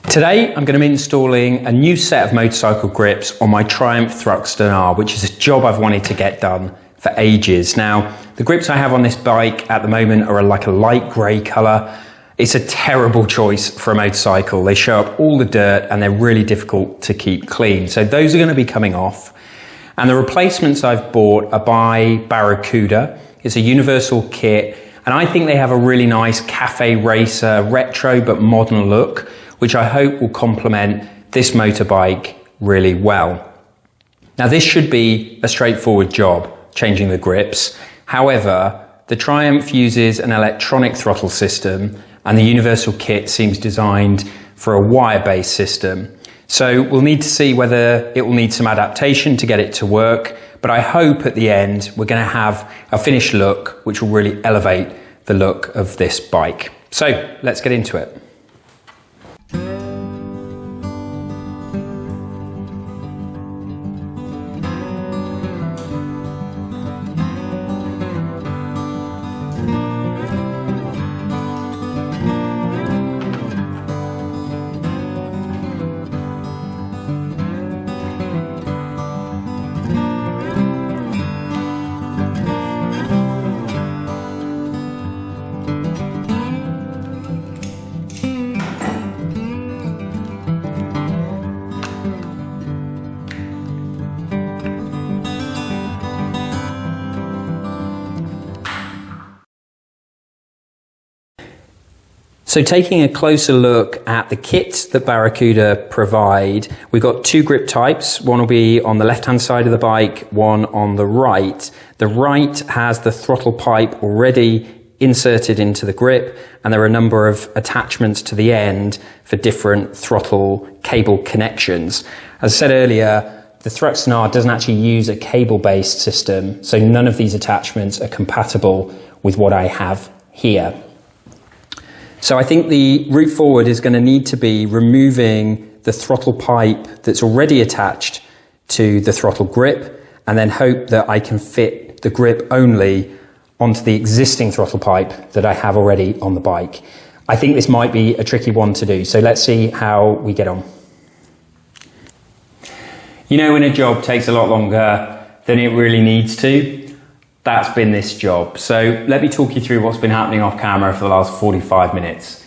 Today I'm going to be installing a new set of motorcycle grips on my Triumph Thruxton R, which is a job I've wanted to get done for ages. Now, the grips I have on this bike at the moment are like a light grey colour. It's a terrible choice for a motorcycle. They show up all the dirt and they're really difficult to keep clean. So those are going to be coming off. And the replacements I've bought are by Barracuda. It's a universal kit, and I think they have a really nice cafe racer, retro but modern look, which I hope will complement this motorbike really well. Now, this should be a straightforward job, changing the grips. However, the Triumph uses an electronic throttle system, and the universal kit seems designed for a wire-based system. So we'll need to see whether it will need some adaptation to get it to work, but I hope at the end we're going to have a finished look which will really elevate the look of this bike. So let's get into it. So taking a closer look at the kit that Barracuda provide, we've got two grip types. One will be on the left-hand side of the bike, one on the right. The right has the throttle pipe already inserted into the grip, and there are a number of attachments to the end for different throttle cable connections. As I said earlier, the Thruxton R doesn't actually use a cable-based system, so none of these attachments are compatible with what I have here. So I think the route forward is going to need to be removing the throttle pipe that's already attached to the throttle grip, and then hope that I can fit the grip only onto the existing throttle pipe that I have already on the bike. I think this might be a tricky one to do, so let's see how we get on. You know, when a job takes a lot longer than it really needs to, that's been this job. So let me talk you through what's been happening off camera for the last 45 minutes.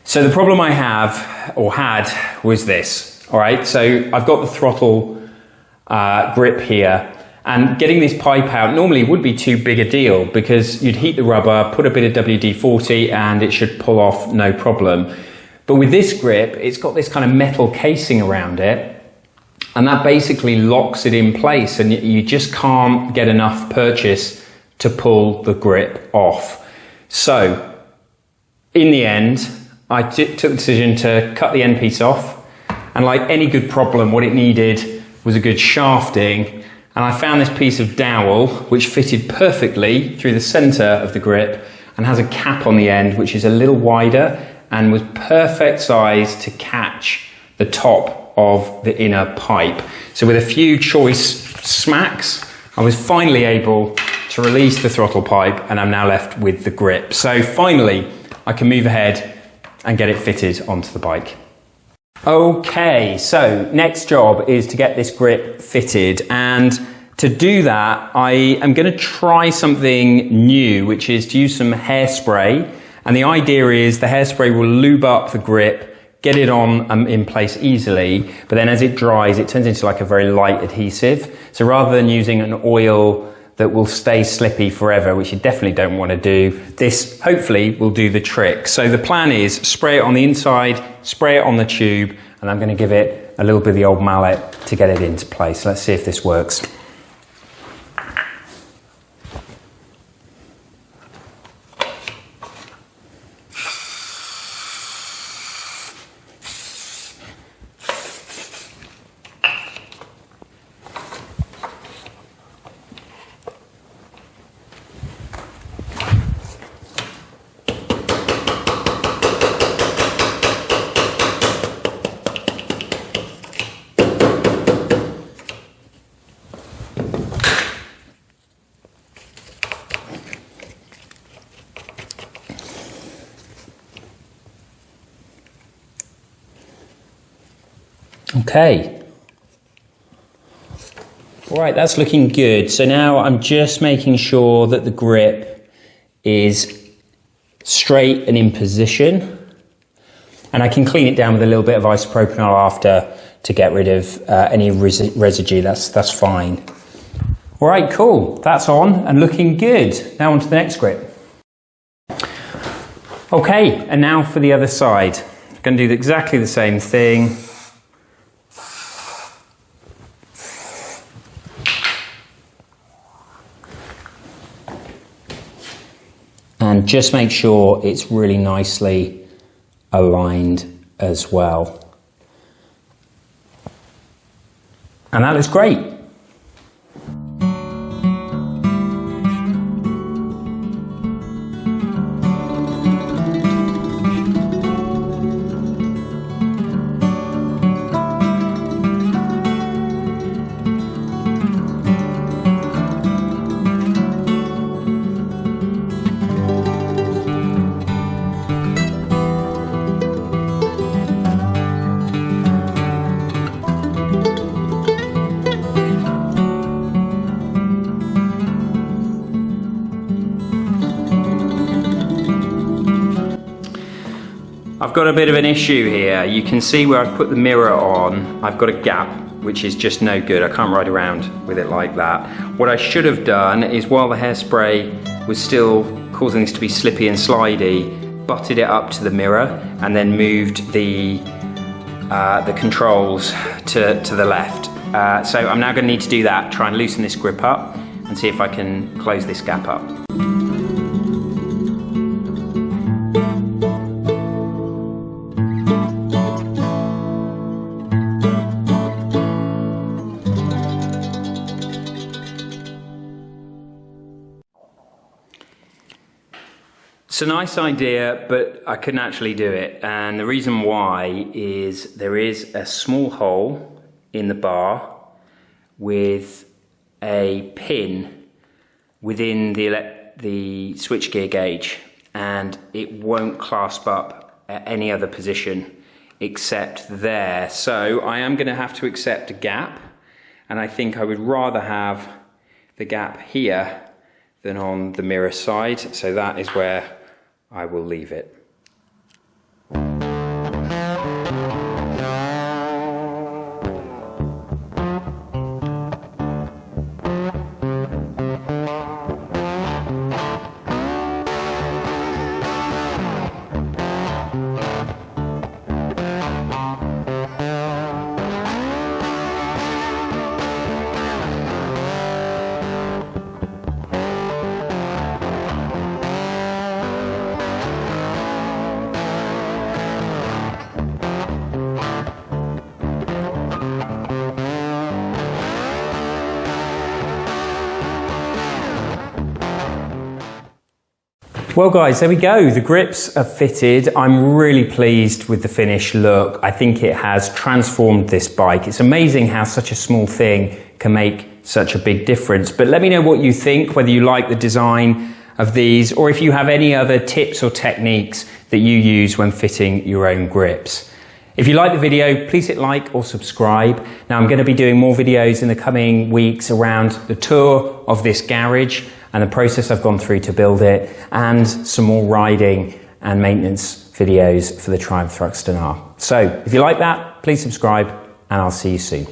So the problem I have, or had, was this. All right, so I've got the throttle grip here, and getting this pipe out normally would be too big a deal because you'd heat the rubber, put a bit of WD-40 and it should pull off no problem. But with this grip, it's got this kind of metal casing around it, and that basically locks it in place, and you just can't get enough purchase to pull the grip off. So in the end, I took the decision to cut the end piece off, and like any good problem, what it needed was a good shafting, and I found this piece of dowel which fitted perfectly through the center of the grip and has a cap on the end which is a little wider and was perfect size to catch the top of the inner pipe. So with a few choice smacks, I was finally able to release the throttle pipe, and I'm now left with the grip. So finally, I can move ahead and get it fitted onto the bike. Okay, so next job is to get this grip fitted, and to do that, I am going to try something new, which is to use some hairspray. And the idea is the hairspray will lube up the grip, get it on in place easily, but then as it dries, it turns into like a very light adhesive. So rather than using an oil that will stay slippy forever, which you definitely don't want to do, this hopefully will do the trick. So the plan is spray it on the inside, spray it on the tube, and I'm going to give it a little bit of the old mallet to get it into place. Let's see if this works. Okay. All right, that's looking good. So now I'm just making sure that the grip is straight and in position. And I can clean it down with a little bit of isopropanol after to get rid of any residue. That's fine. All right, cool. That's on and looking good. Now on to the next grip. Okay, and now for the other side. I'm going to do exactly the same thing. And just make sure it's really nicely aligned as well. And that looks great. I've got a bit of an issue here. You can see where I've put the mirror on, I've got a gap, which is just no good. I can't ride around with it like that. What I should have done is, while the hairspray was still causing this to be slippy and slidey, butted it up to the mirror and then moved the controls to the left. So I'm now going to need to do that, try and loosen this grip up and see if I can close this gap up. It's a nice idea, but I couldn't actually do it. And the reason why is there is a small hole in the bar with a pin within the switchgear gauge, and it won't clasp up at any other position except there. So I am going to have to accept a gap, and I think I would rather have the gap here than on the mirror side. So that is where I will leave it. Well guys, there we go. The grips are fitted. I'm really pleased with the finished look. I think it has transformed this bike. It's amazing how such a small thing can make such a big difference. But let me know what you think, whether you like the design of these, or if you have any other tips or techniques that you use when fitting your own grips. If you like the video, please hit like or subscribe. Now I'm going to be doing more videos in the coming weeks around the tour of this garage and the process I've gone through to build it, and some more riding and maintenance videos for the Triumph Thruxton R. So if you like that, please subscribe, and I'll see you soon.